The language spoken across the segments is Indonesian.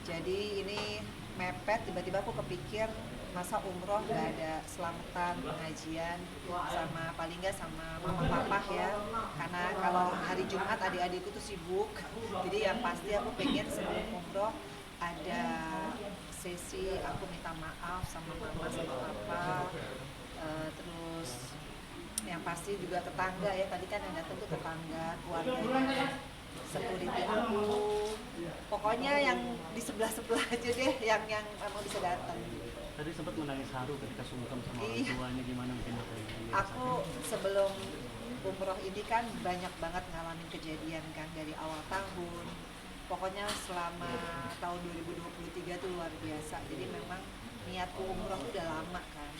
Jadi ini mepet, tiba-tiba aku kepikir masa umroh gak ada selamatan, pengajian, sama paling nggak sama mama papa ya. Karena kalau hari Jumat adik-adikku tuh sibuk, jadi yang pasti aku pengen sebelum umroh ada sesi aku minta maaf sama mama sama papa. Terus yang pasti juga tetangga ya, tadi kan yang datang tuh tetangga, keluarga, security aku, pokoknya yang di sebelah-sebelah aja deh yang memang bisa datang. Tadi sempat menangis haru ketika sungkem sama orang Iya, tuanya, gimana mungkin Dok yang aku dirasakan? sebelum umroh ini kan banyak banget ngalamin kejadian kan dari awal tahun. Pokoknya selama tahun 2023 tuh luar biasa. Jadi memang niatku umroh tuh udah lama kan.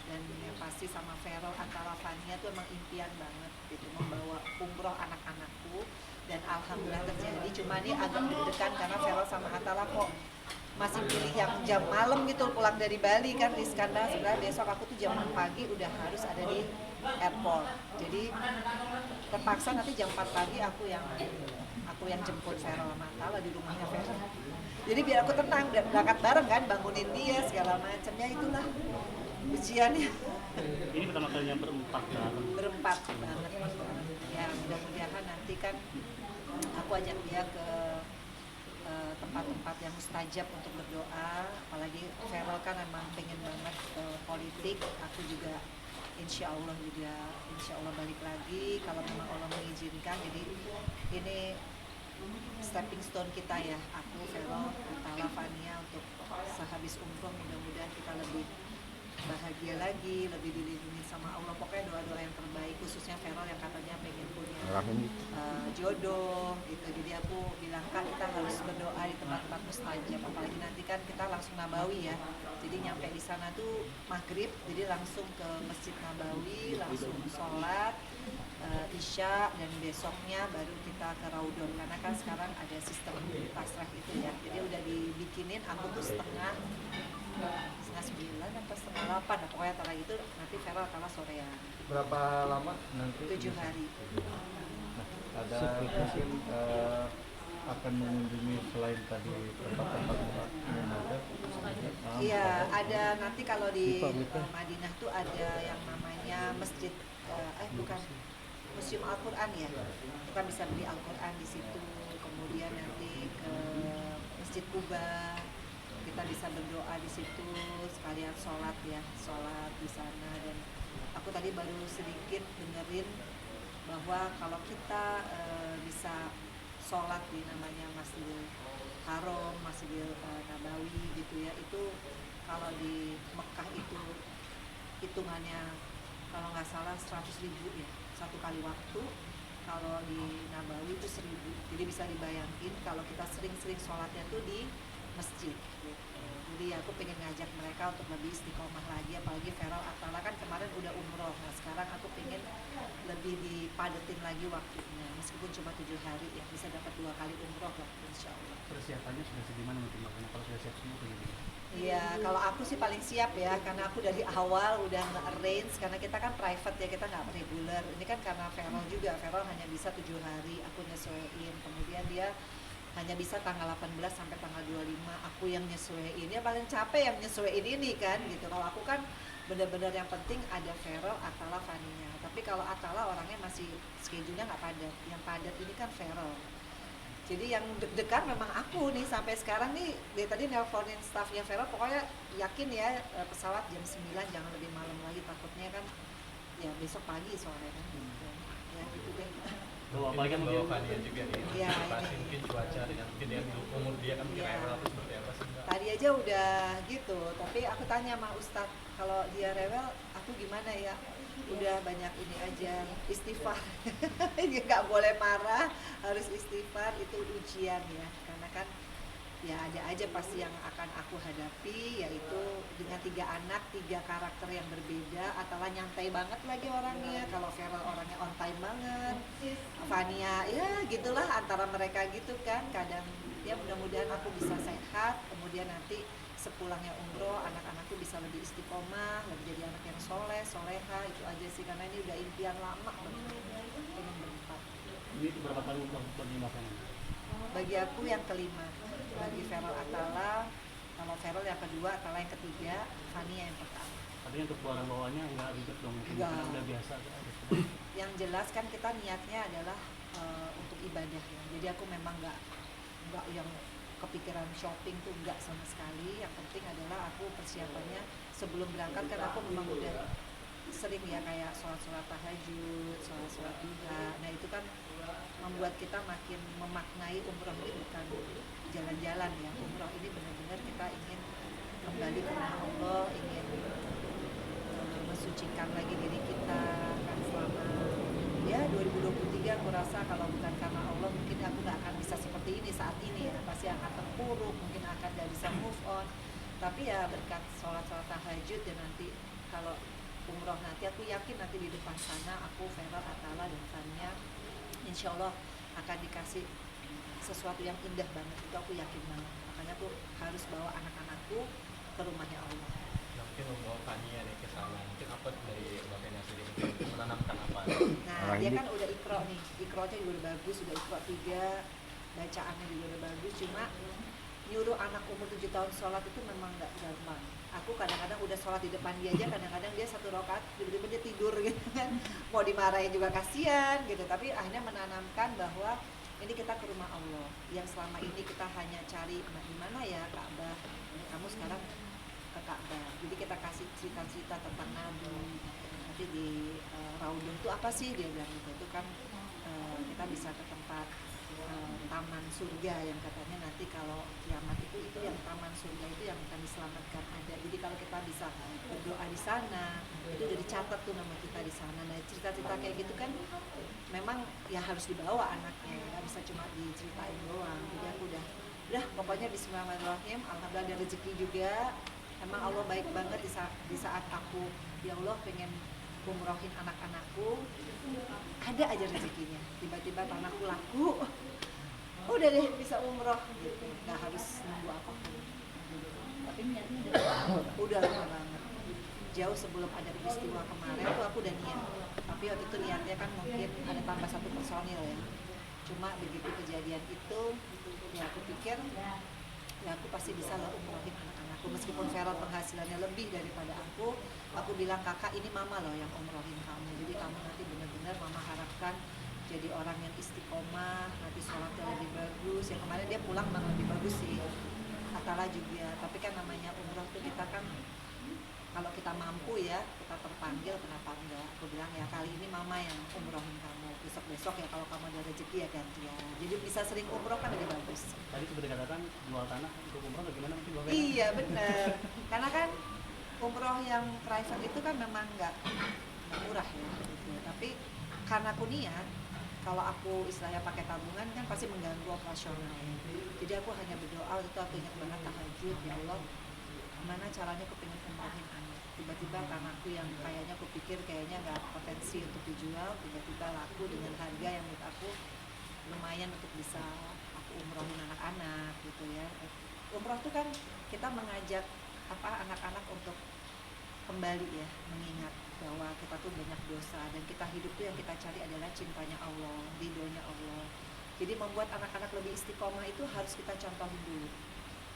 Dan yang pasti sama Vero Atala Fania tuh emang impian banget gitu, membawa umroh anak-anakku, dan alhamdulillah terjadi. Cuma ini agak deg-degan karena Vero sama Atala kok masih pilih yang jam malam gitu, pulang dari Bali kan riskan banget. Sebenarnya besok aku tuh jam 6 pagi udah harus ada di airport, jadi terpaksa nanti jam 4 pagi aku yang jemput Vero sama Atala di rumahnya Vero. Jadi biar aku tenang, berangkat bareng kan, bangunin dia segala macamnya, itulah ujiannya. Ini pertama kalinya berempat bareng. Berempat banget ya, mudah-mudahan nanti kan aku ajak dia ke tempat-tempat yang mustajab untuk berdoa, apalagi Vero kan memang pengen banget politik. Aku juga insya Allah balik lagi kalau memang Allah mengizinkan. Jadi ini stepping stone kita ya, aku Vero Atala Fania, untuk sehabis umroh mudah-mudahan kita lebih bahagia lagi, lebih dilindungi sama Allah. Pokoknya doa-doa yang terbaik, khususnya Vero yang katanya pengen punya jodoh gitu. Jadi aku bilang, Kak, kita harus berdoa di tempat-tempat mustajab, apalagi nanti kan kita langsung Nabawi ya. Jadi nyampe di sana tuh maghrib, jadi langsung ke Masjid Nabawi, langsung sholat Isya, dan besoknya baru kita ke Raudhon, karena kan sekarang ada sistem pasrah itu ya. Jadi udah dibikinin, aku tuh setengah 9 atau setengah 8, nah, pokoknya antara itu. Nanti Vero karena sorean Berapa lama nanti? 7 hari. Ada mungkin akan mengunjungi selain tadi tempat-tempat yang ada. Iya, ada nanti kalau di Madinah tuh ada yang namanya masjid, bukan, Museum Al-Quran ya. Kita bisa beli Al-Quran di situ. Kemudian nanti ke Masjid Kuba, kita bisa berdoa di situ, sekalian sholat ya, sholat di sana. Dan aku tadi baru sedikit dengerin bahwa kalau kita bisa sholat di namanya Masjidil Haram, Masjidil Nabawi gitu ya, itu kalau di Mekah itu hitungannya kalau nggak salah 100.000 ya satu kali waktu. Kalau di Nabawi itu 1.000. Jadi bisa dibayangin kalau kita sering-sering sholatnya tuh di masjid gitu. Jadi aku pengen ngajak mereka untuk lebih istiqomah lagi, apalagi Vero Atala kan kemarin udah umroh. Nah sekarang aku pengen lebih dipadetin lagi waktunya, meskipun cuma 7 hari ya, bisa dapat 2 kali umroh lah insya Allah. Persiapannya sudah segimana mungkin Mbak? Karena kalau sudah siap semua bagaimana? Iya, kalau aku sih paling siap ya, karena aku dari awal udah nge-arrange, karena kita kan private ya, kita nggak regular. Ini kan karena Vero juga, Vero hanya bisa 7 hari, aku nyesuaiin. Kemudian dia hanya bisa tanggal 18 sampai tanggal 25, aku yang nyesuaiin. Ya paling capek yang nyesuaiin ini kan gitu. Kalau aku kan benar-benar yang penting ada Vero, Atala, Fania. Tapi kalau Atala orangnya masih schedule-nya nggak padat. Yang padat ini kan Vero. Jadi yang deg-degan memang aku nih sampai sekarang nih. Dia tadi nelponin staffnya Vero, pokoknya yakin ya pesawat jam 9, jangan lebih malam lagi, takutnya kan ya besok pagi soalnya kan gitu. Ya gitu deh. Bawa apa Ini kan mungkin? bawa Fania juga nih. Iya, Antisipasi ini. mungkin cuaca dengan mungkin ya umur dia kan mungkin Iya. rewel atau seperti apa sih Mbak? Tadi aja udah gitu, tapi aku tanya sama Ustadz, kalau dia rewel, aku gimana ya? Udah banyak ini aja, istighfar. Dia nggak boleh marah, harus istighfar, itu ujian ya. Karena kan ya ada aja pasti yang akan aku hadapi, yaitu dengan 3 anak, 3 karakter yang berbeda. Atala nyantai banget lagi orangnya, kalau Vero orangnya on time banget, Fania ya gitulah, antara mereka gitu kan. Kadang ya mudah-mudahan aku bisa sehat, kemudian nanti sepulangnya umroh anak-anakku bisa lebih istiqomah, lebih jadi anak yang soleh, soleha. Itu aja sih, karena ini udah impian lama banget pengen berempat. Ini berapa kali umroh bagi Mbak Fani? Bagi aku yang kelima. Bagi Feral Atala, kalau Feral yang kedua, Atala yang ketiga, Fania yang pertama. Artinya untuk barang bawaannya nggak ribet dong, mungkin Nggak. karena udah biasa. Yang jelas kan kita niatnya adalah untuk ibadah ya. Jadi aku memang nggak yang kepikiran shopping tuh nggak sama sekali. Yang penting adalah aku persiapannya sebelum berangkat kan aku memang udah sering ya kayak sholat tahajud, sholat duha. Nah itu kan membuat kita makin memaknai umroh ini bukan jalan-jalan ya. Umroh ini benar-benar kita ingin kembali ke rumah Allah, ingin mensucikan lagi diri kita kan selama ya 2023. Aku rasa kalau bukan karena Allah mungkin aku nggak akan bisa seperti ini saat ini ya, pasti akan terpuruk, mungkin akan nggak bisa move on. Tapi ya berkat sholat tahajud dan nanti kalau umroh nanti aku yakin nanti di depan sana aku Feral, Atala dan Fania insya Allah akan dikasih sesuatu yang indah banget, itu aku yakin banget. Makanya aku harus bawa anak-anakku ke rumahnya Allah. Nah, mungkin membawa Fania nih ke sana, mungkin apa dari Mbak Fania sendiri menanamkan apa? Nah dia kan udah ikro nih, ikronya juga udah bagus, udah ikro 3, bacaannya juga udah bagus. Cuma nyuruh anak umur 7 tahun sholat itu memang gak gampang. Aku kadang-kadang udah sholat di depan dia aja, kadang-kadang dia 1 rakaat tiba-tiba dia tidur gitu kan. Mau dimarahin juga kasihan gitu. Tapi akhirnya menanamkan bahwa ini kita ke rumah Allah. Yang selama ini kita hanya cari di mana ya Ka'bah. Kamu sekarang ke Ka'bah. Jadi kita kasih cerita-cerita tentang Nabi. Nanti di Raudun itu apa sih dia bilang gitu. Itu kan kita bisa ke tempat taman surga yang katanya nanti kalau kiamat itu yang taman surga itu yang akan diselamatkan ada. Jadi kalau kita bisa berdoa di sana itu udah dicatat tuh nama kita di sana. Nah cerita-cerita kayak gitu kan memang ya harus dibawa anaknya, nggak bisa cuma diceritain doang. Jadi aku udah pokoknya bismillahirrahmanirrahim, alhamdulillah ada rezeki juga. Emang Allah baik banget di saat aku ya Allah pengen umrohin anak-anakku, ada aja rezekinya. Tiba-tiba tanahku laku, udah deh bisa umroh gitu, nggak harus nunggu apapun. Tapi niatnya Udah lama banget, jauh sebelum ada peristiwa kemarin tuh aku udah niat. Tapi waktu itu niatnya kan mungkin ada tambah 1 personil ya. Cuma begitu kejadian itu, ya aku pikir ya aku pasti bisa lah umrohin anak-anakku. Meskipun Feral penghasilannya lebih daripada aku bilang kakak ini mama loh yang umrohin kamu. Jadi kamu nanti benar-benar mama harapkan jadi orang yang istiqomah, nanti sholatnya lebih bagus. Yang kemarin dia pulang malah lebih bagus sih, Atala juga. Tapi kan namanya umroh tuh kita kan kalau kita mampu ya, kita terpanggil kenapa enggak. Aku bilang ya kali ini mama yang umrohin kamu, besok-besok ya kalau kamu ada rezeki ya gantian. Jadi bisa sering umroh kan lebih bagus. Tadi seperti katakan jual tanah untuk umroh bagaimana mungkin Mbak Fena? Iya bener, karena kan umroh yang private itu kan memang nggak murah ya gitu. Tapi karena aku niat, kalau aku istilahnya pakai tabungan kan pasti mengganggu operasional. Jadi aku hanya berdoa, itu aku ingat banget tahajud, ya Allah gimana caranya aku pengen umrohin anak. Tiba-tiba tanahku yang kayaknya aku pikir kayaknya nggak potensi untuk dijual, tiba-tiba laku dengan harga yang menurut aku lumayan untuk bisa aku umrohin anak-anak gitu ya. Umroh itu kan kita mengajak anak-anak untuk kembali ya, mengingat bahwa kita tuh banyak dosa dan kita hidup tuh yang kita cari adalah cintanya Allah, ridhonya Allah. Jadi membuat anak-anak lebih istiqomah itu harus kita contohin dulu.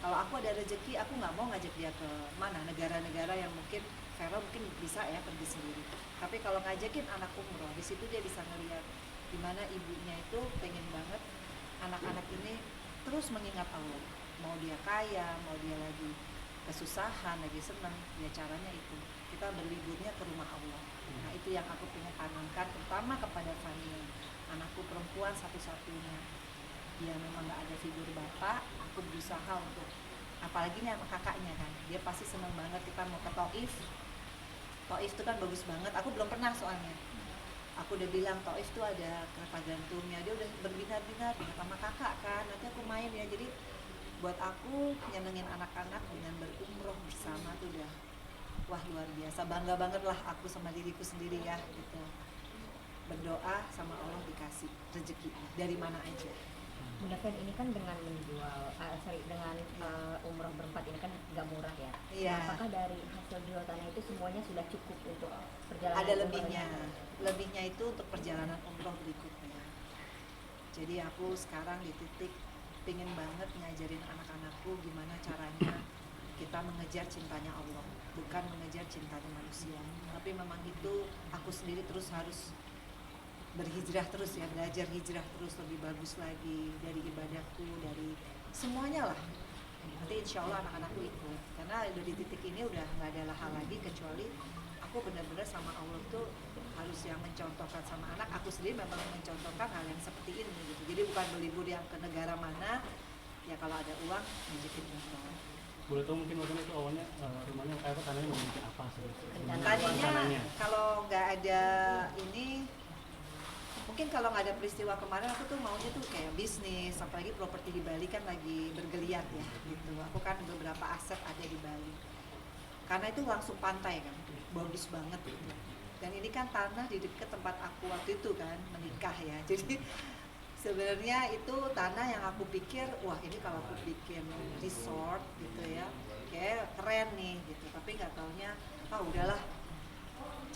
Kalau aku ada rezeki, aku nggak mau ngajak dia ke mana, negara-negara yang mungkin Feral mungkin bisa ya pergi sendiri. Tapi kalau ngajakin anak umroh, di situ dia bisa ngeliat gimana ibunya itu pengen banget anak-anak ini terus mengingat Allah. Mau dia kaya, mau dia lagi kesusahan, lagi senang, ya caranya itu. Kita berliburnya ke rumah Allah. Nah itu yang aku pengen tanamkan, terutama kepada Fania, anakku perempuan satu-satunya. Dia memang nggak ada figur bapak, aku berusaha untuk, apalagi nih sama kakaknya kan, dia pasti senang banget kita mau ke Taif. Taif itu kan bagus banget, aku belum pernah soalnya. Aku udah bilang Taif tuh ada kereta gantungnya, dia udah berbinar-binar sama kakak kan, nanti aku main ya. Jadi buat aku nyenengin anak-anak dengan berumroh bersama tuh udah wah luar biasa, bangga banget lah aku sama diriku sendiri ya gitu. Berdoa sama Allah dikasih rezeki dari mana aja. Bunda Fen, ini kan dengan menjual, dengan umroh berempat ini kan nggak murah ya. Iya. Apakah dari hasil jual tanah itu semuanya sudah cukup untuk perjalanan? Ada umrohnya? lebihnya itu untuk perjalanan umroh berikutnya. Jadi aku sekarang di titik pengen banget ngajarin anak-anakku gimana caranya kita mengejar cintanya Allah, bukan mengejar cintanya manusia. Tapi memang itu aku sendiri terus harus berhijrah terus ya, belajar hijrah terus lebih bagus lagi dari ibadahku, dari semuanya lah. Nanti insya Allah anak-anakku ikut, karena udah di titik ini udah nggak ada hal lagi kecuali aku benar-benar sama Allah tuh harus yang mencontohkan sama anak. Aku sendiri memang mencontohkan hal yang seperti ini gitu. Jadi bukan berlibur yang ke negara mana, ya kalau ada uang ngajakin umroh. Boleh tahu mungkin waktu itu awalnya rumahnya tanahnya mau bikin apa sih? Tadinya kalau nggak ada ini, mungkin kalau nggak ada peristiwa kemarin aku tuh maunya tuh kayak bisnis, apalagi properti di Bali kan lagi bergeliat ya gitu. Aku kan beberapa aset ada di Bali, karena itu langsung pantai kan, bagus banget gitu. Dan ini kan tanah di dekat tempat aku waktu itu kan menikah ya, jadi sebenarnya itu tanah yang aku pikir, wah ini kalau aku bikin resort gitu ya, kayak keren nih gitu. Tapi nggak taunya, udahlah,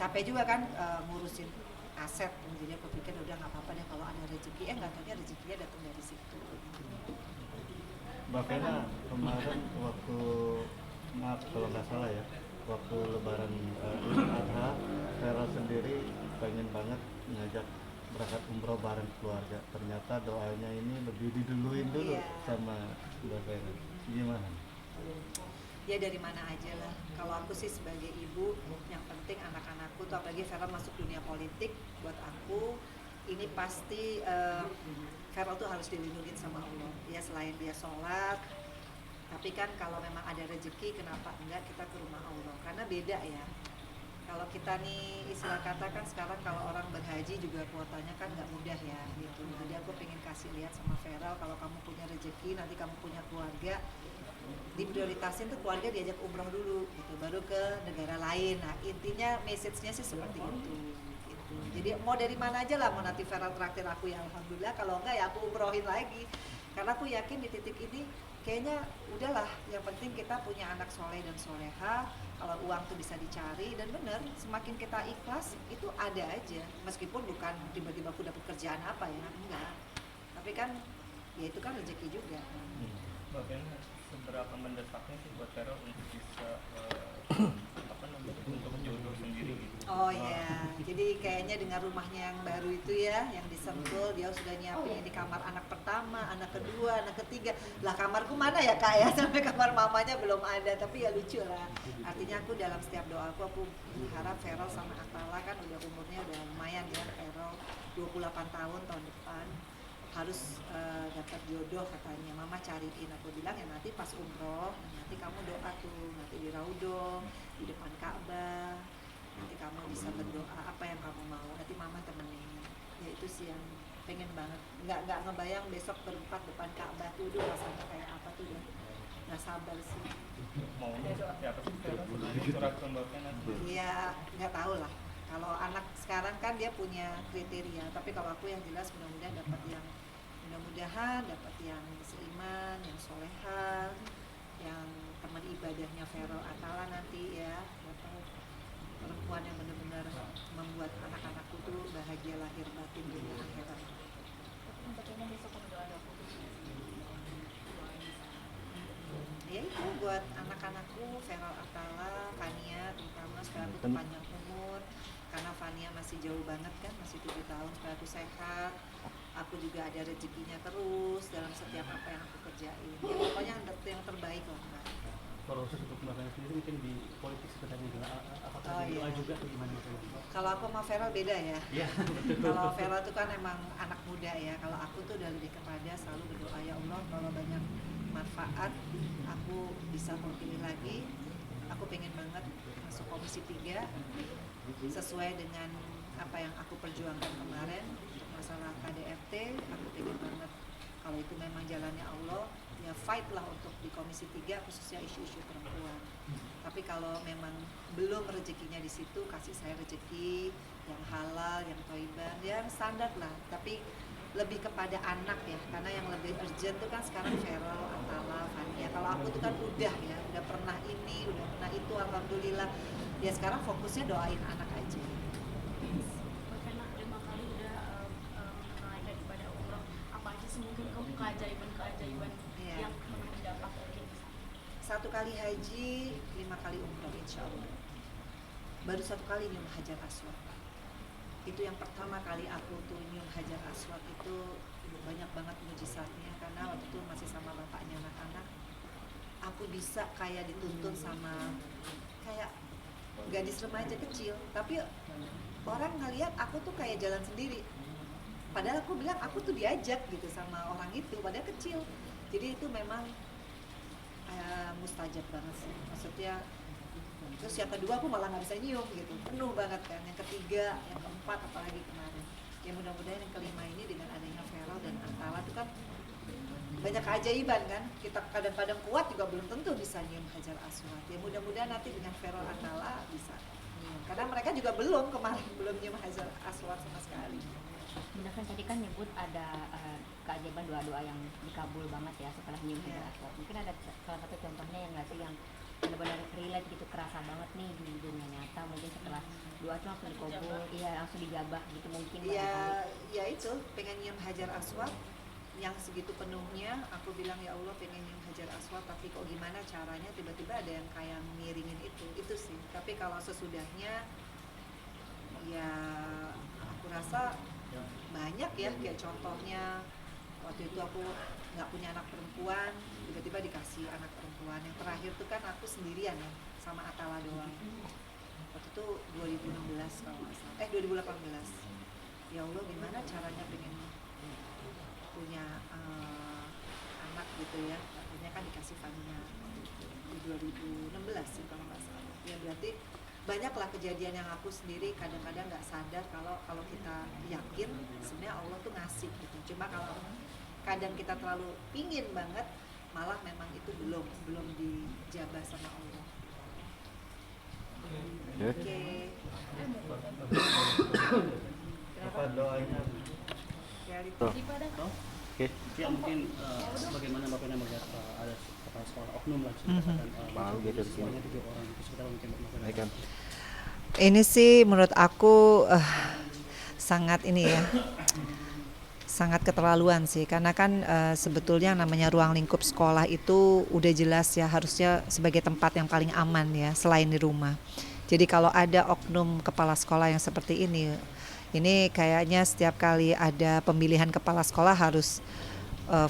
capek juga kan ngurusin aset. Jadi aku pikir udah nggak apa-apa deh kalau ada rezeki. Nggak taunya rezekinya datang dari situ. Mbak Vena kemarin waktu, maaf kalau nggak salah ya, waktu lebaran Idul Adha, Vera sendiri pengen banget ngajak berangkat umroh bareng keluarga. Ternyata doanya ini lebih diduluin dulu sama Mbak Vena. Gimana? Ya dari mana aja lah. Kalau aku sih sebagai ibu, yang penting anak-anakku tuh, apalagi Vera masuk dunia politik, buat aku ini pasti Vera tuh harus dilindungi sama Allah. Ya selain dia sholat, tapi kan kalau memang ada rezeki, kenapa enggak kita ke rumah Allah? Karena beda ya. Kalau kita nih istilah kata kan sekarang kalau orang berhaji juga kuotanya kan nggak mudah ya gitu. Jadi aku pengen kasih lihat sama Vera, kalau kamu punya rezeki, nanti kamu punya keluarga, diprioritasin tuh keluarga diajak umroh dulu gitu, baru ke negara lain. Nah intinya message-nya sih seperti itu gitu. Jadi mau dari mana aja lah, mau nanti Vera traktir aku ya alhamdulillah, kalau enggak ya aku umrohin lagi. Karena aku yakin di titik ini kayaknya udahlah, yang penting kita punya anak soleh dan soleha. Kalau uang tuh bisa dicari, dan bener semakin kita ikhlas itu ada aja, meskipun bukan tiba-tiba aku dapat kerjaan apa ya, enggak, tapi kan ya itu kan rezeki juga. Bagaimana seberapa mendesaknya sih buat Vero untuk bisa untuk jodoh sendiri gitu? Oh ya, jadi kayaknya dengan rumahnya yang baru itu ya, yang di Sentul, dia sudah nyiapin di kamar anak pertama, anak kedua, anak ketiga. Lah kamarku mana ya kak ya, sampai kamar mamanya belum ada, tapi ya lucu lah. Artinya aku dalam setiap doaku, aku berharap Vero sama Atala kan udah umurnya udah lumayan ya, Vero 28 tahun tahun depan harus dapat jodoh katanya. Mama cariin, aku bilang ya nanti pas umroh, nanti kamu doa tuh, nanti di Raudong, di depan Ka'bah, nanti kamu bisa berdoa apa yang kamu mau, nanti mama temenin. Ya itu sih yang pengen banget, nggak ngebayang besok berempat depan Ka'bah tuh, rasanya kayak apa tuh ya, nggak sabar sih. Maunya siapa sih Vero? Surat pembawaan nanti? Iya, nggak tahu lah. Kalau anak sekarang kan dia punya kriteria, tapi kalau aku yang jelas mudah-mudahan dapat yang seiman, yang soleha, yang teman ibadahnya Vero Atala nanti ya, dapat perempuan yang benar-benar membuat anak-anakku tuh bahagia lahir batin dunia akhirat. Untuk ini besok aku doa aku. Ya itu buat anak-anakku, Vero Atala, Fania terutama, supaya aku tuh panjang umur, karena Fania masih jauh banget kan, masih 7 tahun, supaya aku sehat, aku juga ada rezekinya terus dalam setiap apa yang aku kerjain. Ya pokoknya yang terbaik lah Mbak. Kalau khusus untuk Mbak Vena sendiri mungkin di politik sebenarnya juga, apakah Oh, doa iya. juga atau gimana Mbak? Kalau aku sama Vera beda ya. Iya. Kalau Vera tuh kan emang anak muda ya. Kalau aku tuh udah lebih kepada selalu berdoa, ya Allah kalau banyak manfaat aku bisa terpilih lagi. Aku pengen banget masuk Komisi 3 sesuai dengan apa yang aku perjuangkan kemarin untuk masalah KDRT. Aku pengen banget kalau itu memang jalannya Allah, ya fight lah untuk di Komisi 3 khususnya isu-isu perempuan. Tapi kalau memang belum rezekinya di situ, kasih saya rezeki yang halal, yang thayyibah, yang standar lah. Tapi lebih kepada anak ya, karena yang lebih urgent tuh kan sekarang Vero, Atala, Fania. Kalau aku tuh kan udah ya, udah pernah ini, udah pernah itu, alhamdulillah. Ya sekarang fokusnya doain anak aja. Karena 5 kali udah menunaikan ibadah umroh, apa aja sih mungkin kamu keajaiban-keajaiban Iya. yang pernah didapat mungkin bisa. 1 kali haji, 5 kali umroh insya Allah. Baru 1 kali nyium Hajar Aswad. Itu yang pertama kali aku tuh nyium Hajar Aswad itu banyak banget mujizatnya, karena waktu itu masih sama bapaknya anak-anak. Aku bisa kayak dituntun sama kayak gadis remaja kecil, tapi orang ngeliat aku tuh kayak jalan sendiri. Padahal aku bilang aku tuh diajak gitu sama orang itu, padahal kecil. Jadi itu memang mustajab banget sih. Maksudnya, terus yang kedua aku malah nggak bisa nyium gitu, penuh banget kan. Yang ketiga, yang keempat, apalagi kemarin. Ya mudah-mudahan yang kelima ini dengan adanya Vero dan Antala itu kan banyak keajaiban kan. Kita kadang-kadang kuat juga belum tentu bisa nyium Hajar Aswad. Ya mudah-mudahan nanti dengan Vero Antala bisa nyium. Karena mereka juga kemarin belum nyium Hajar Aswad sama sekali. Bunda kan tadi kan nyebut ada keajaiban doa-doa yang dikabul banget ya setelah nyium Hajar Aswad. Mungkin ada salah satu contohnya yang nggak sih yang benar-benar relate gitu, kerasa banget nih di dunia nyata, mungkin setelah doa itu langsung dikabul, iya langsung dijabah gitu mungkin. Ya itu pengen nyium Hajar Aswad yang segitu penuhnya. Aku bilang ya Allah pengen nyium Hajar Aswad, tapi kok gimana caranya, tiba-tiba ada yang kayak miringin itu sih. Tapi kalau sesudahnya ya aku rasa banyak ya, kayak contohnya waktu itu aku nggak punya anak perempuan, tiba-tiba dikasih anak perempuan. Yang terakhir tuh kan aku sendirian ya sama Atala doang. Waktu itu 2016 kalau nggak salah, 2018. Ya Allah gimana caranya pengen punya anak gitu ya. Akhirnya kan dikasih Fania di 2016 sih kalau nggak salah. Ya berarti banyaklah kejadian yang aku sendiri kadang-kadang nggak sadar kalau kita yakin sebenarnya Allah tuh ngasih gitu. Cuma kalau kadang kita terlalu pingin banget, malah memang itu belum dijabah sama Allah. Oke. Apa doanya? Ya, Oke. Ya mungkin bagaimana Bapak melihat ada kepala sekolah oknum lah gitu semuanya 7 orang itu sekitar mungkin Bapak. Ini sih menurut aku sangat ini ya, sangat keterlaluan sih, karena kan sebetulnya namanya ruang lingkup sekolah itu udah jelas ya harusnya sebagai tempat yang paling aman ya selain di rumah. Jadi kalau ada oknum kepala sekolah yang seperti ini kayaknya setiap kali ada pemilihan kepala sekolah harus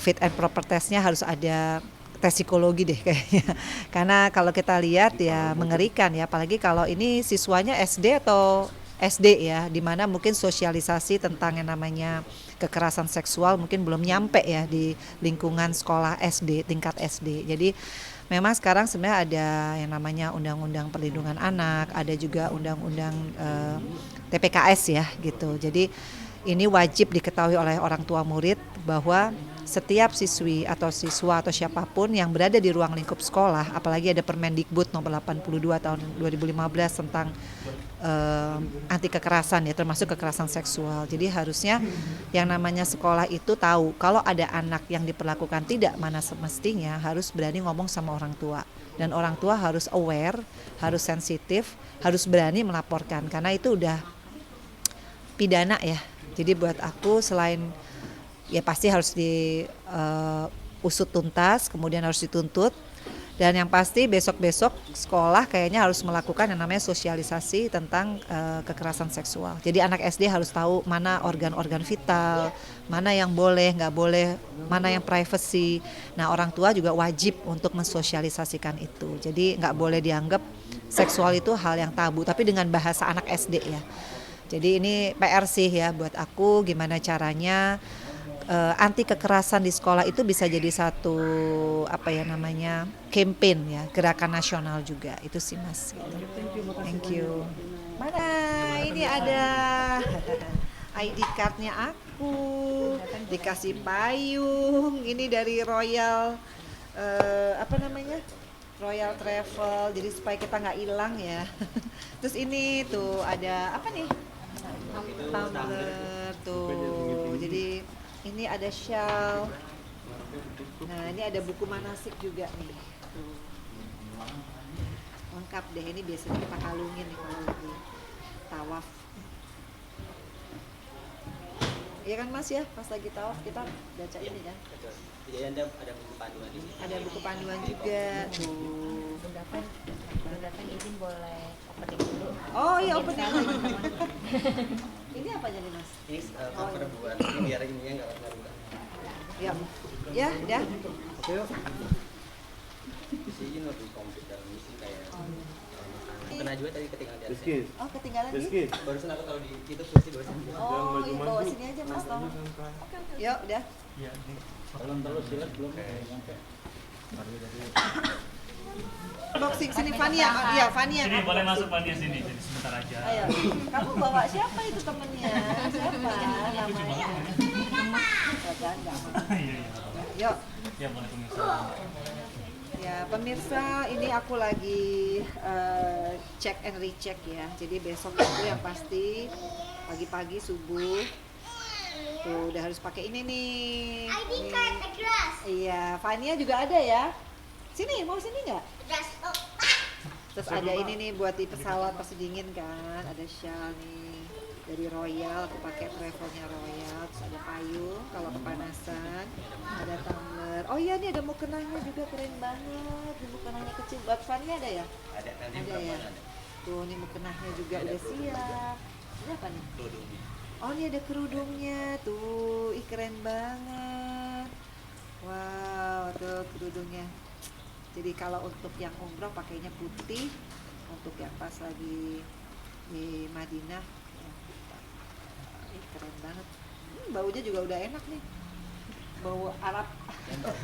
fit and proper testnya harus ada tes psikologi deh kayaknya. Karena kalau kita lihat ya mengerikan ya, apalagi kalau ini siswanya SD atau SD ya, dimana mungkin sosialisasi tentang yang namanya kekerasan seksual mungkin belum nyampe ya di lingkungan sekolah SD, tingkat SD. Jadi memang sekarang sebenarnya ada yang namanya Undang-Undang Perlindungan Anak, ada juga Undang-Undang TPKS ya gitu. Jadi ini wajib diketahui oleh orang tua murid bahwa setiap siswi atau siswa atau siapapun yang berada di ruang lingkup sekolah, apalagi ada Permendikbud nomor 82 tahun 2015 tentang anti kekerasan ya, termasuk kekerasan seksual. Jadi harusnya yang namanya sekolah itu tahu kalau ada anak yang diperlakukan tidak mana semestinya, harus berani ngomong sama orang tua. Dan orang tua harus aware, harus sensitif, harus berani melaporkan, karena itu udah pidana ya. Jadi buat aku selain ya pasti harus diusut tuntas, kemudian harus dituntut. Dan yang pasti besok-besok sekolah kayaknya harus melakukan yang namanya sosialisasi tentang kekerasan seksual. Jadi anak SD harus tahu mana organ-organ vital, mana yang boleh, nggak boleh, mana yang privacy. Nah orang tua juga wajib untuk mensosialisasikan itu. Jadi nggak boleh dianggap seksual itu hal yang tabu, tapi dengan bahasa anak SD ya. Jadi ini PR sih ya buat aku, gimana caranya anti kekerasan di sekolah itu bisa jadi satu campaign ya, gerakan nasional juga. Itu sih Mas. Thank you. Mana ini ada ID cardnya aku, dikasih payung, ini dari Royal Royal Travel, jadi supaya kita nggak hilang ya. Terus ini tuh ada apa nih? Tumbler tuh. Jadi ini ada shawl. Nah ini ada buku manasik juga nih. Tuh. Lengkap deh, ini biasanya kita kalungin nih kalau lagi tawaf. Iya kan Mas ya, pas lagi tawaf kita baca ini kan. Betul. Jadi ada buku panduan di sini. Ada buku panduan juga tuh. Bunda kan izin boleh opening dulu. Oh iya, Pemirsa, opening. teman-teman. Ini apa jadi Mas? Ini cover buat ini biar ininya nggak rusak. Ya, ya, dah. Oke yuk. Di sini lebih komplit dalam misi kayak kena juga tadi ketinggalan di atas. Rizky. Oh ketinggalan nih. Rizky. Barusan aku taruh di itu kursi barusan. Oh iya, bawa sini aja Mas tolong. Yuk, udah. Iya, ini Belum terlalu silat belum nyampe. Boxing sini Fania, iya Fania. sini boleh masuk Fania sini, jadi sebentar aja. Ayo, kamu bawa siapa itu temennya? Siapa namanya? Enggak. Iya, iya. Yuk. Ya boleh pemirsa. Ya pemirsa, ini aku lagi check and recheck ya. Jadi besok itu yang pasti pagi-pagi subuh tuh udah harus pakai ini nih. ID card, address. Iya, Fania juga ada ya. Sini, mau sini nggak? Address. Oh, Terus ada ini nih buat di pesawat pasti dingin kan. Ada shawl nih dari Royal, aku pakai travelnya Royal. Terus ada payung kalau kepanasan. Ada tumbler. Oh iya nih ada mukenahnya juga keren banget. Ini mukenahnya kecil. Buat Fania ada ya? Ada nanti Ada ya. perempuan ada. Tuh nih mukenahnya juga udah siap. Ini apa nih? Kerudungnya. Oh ini ada kerudungnya tuh, ih keren banget. Wow, tuh kerudungnya. Jadi kalau untuk yang umroh pakainya putih, untuk yang pas lagi di Madinah, ya, ih keren banget. Baunya juga udah enak nih, bau Arab. Yang tahu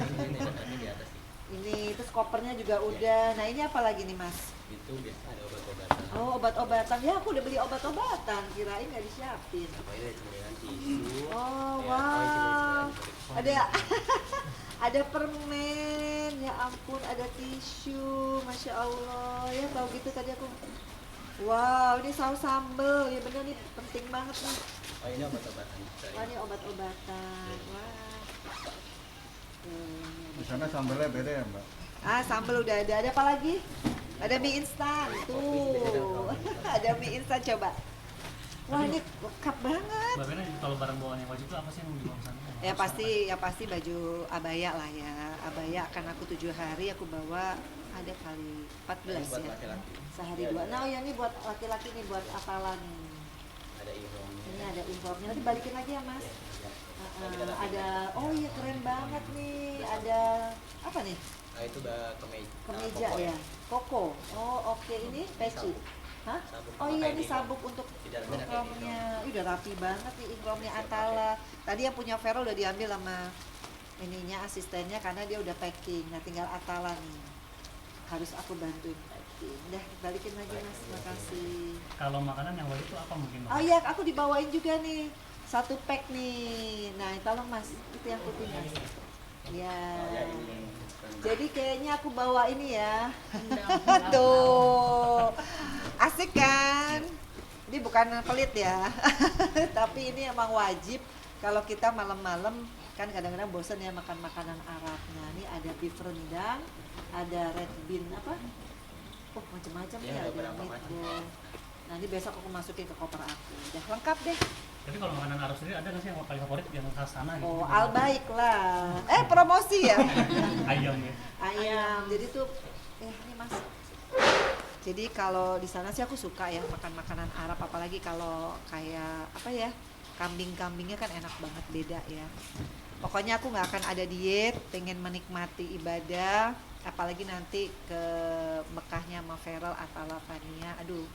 ini di atas sih. Ini terus kopernya juga udah. Nah ini apa lagi nih Mas? Itu biasa ada obat-obatan. Oh obat-obatan. Ya aku udah beli obat-obatan. Kirain nggak disiapin. Apa ini ada cemilan tisu. Oh Ya, wow. cemilan-cemilan. Ada ada permen, ya ampun, ada tisu, masya Allah ya tahu gitu tadi aku. Wow, ini saus sambel, ya bener nih penting banget nih. Oh ini obat-obatan. Wah ini obat-obatan, wah. Di sana sambelnya beda ya Mbak? Ah sambel udah ada apa lagi? Ada mie instan, tuh. Ada mie instan coba. Wah ini lengkap banget. Mbak Bena, kalau barang bawaan yang wajib itu apa sih yang dibawa sana? Ya pasti baju abaya lah ya. Abaya akan aku 7 hari aku bawa ada kali 14 Ini buat ya. laki-laki. Sehari 2. Nah, ya ini buat laki-laki nih buat apalan nih. Ada ihramnya. Ini ada uniformnya. Nanti balikin lagi ya, Mas. Ada oh iya keren banget nih. Ada apa nih? Nah itu kemeja. Kemeja ya. Koko. Oh, oke ini peci. Hah? Sabuk Oh sama iya kain ini ihram. sabuk untuk Di dalamnya ada kain ihromnya. Ih, udah rapi banget nih ihromnya Atala. Tadi yang punya Vero udah diambil sama ininya asistennya karena dia udah packing. Nah tinggal Atala nih. Harus aku bantuin packing. Udah balikin lagi Mas. Makasih. Kalau makanan yang wajib itu apa mungkin? Mbak? Oh iya, aku dibawain juga nih. 1 pack nih. Nah, tolong Mas. Itu yang putih Mas. Ya. Oh ya ini. Jadi kayaknya aku bawa ini ya. Tuh. Asik kan? Ini bukan pelit ya. Tapi ini emang wajib kalau kita malam-malam kan kadang-kadang bosan ya makan makanan Arab. Nah, ini ada beef rendang, ada red bean apa? Oh, macam-macam Ya, ya, ada ada berapa meatball. Nah, ini besok aku masukin ke koper aku. Udah lengkap deh. Tapi kalau makanan Arab sendiri ada nggak sih yang paling favorit yang khas sana gitu? Oh, al baik lah. Promosi ya. Ayam ya. Ayam. Jadi tuh ini Mas. Jadi kalau di sana sih aku suka ya makan makanan Arab, apalagi kalau kayak apa ya? Kambing-kambingnya kan enak banget, beda ya. Pokoknya aku nggak akan ada diet, pengen menikmati ibadah, apalagi nanti ke Mekahnya sama Feral atau Fania. Aduh,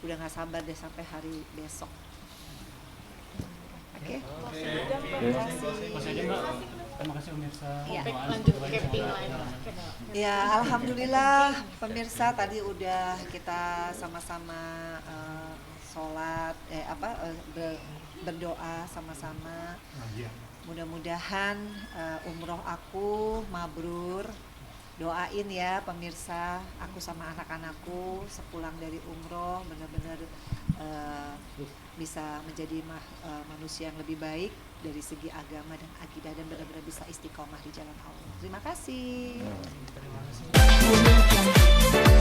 udah nggak sabar deh sampai hari besok. Oke. Terima kasih. Masih aja Mbak. Terima kasih pemirsa. Iya. Doain lanjut semoga camping semoga lain. perjalanan. Ya, alhamdulillah pemirsa tadi udah kita sama-sama sholat, berdoa sama-sama. Mudah-mudahan umroh aku mabrur. Doain ya pemirsa, aku sama anak-anakku sepulang dari umroh benar-benar bisa menjadi manusia yang lebih baik dari segi agama dan akidah dan benar-benar bisa istiqomah di jalan Allah. Terima kasih. Terima kasih.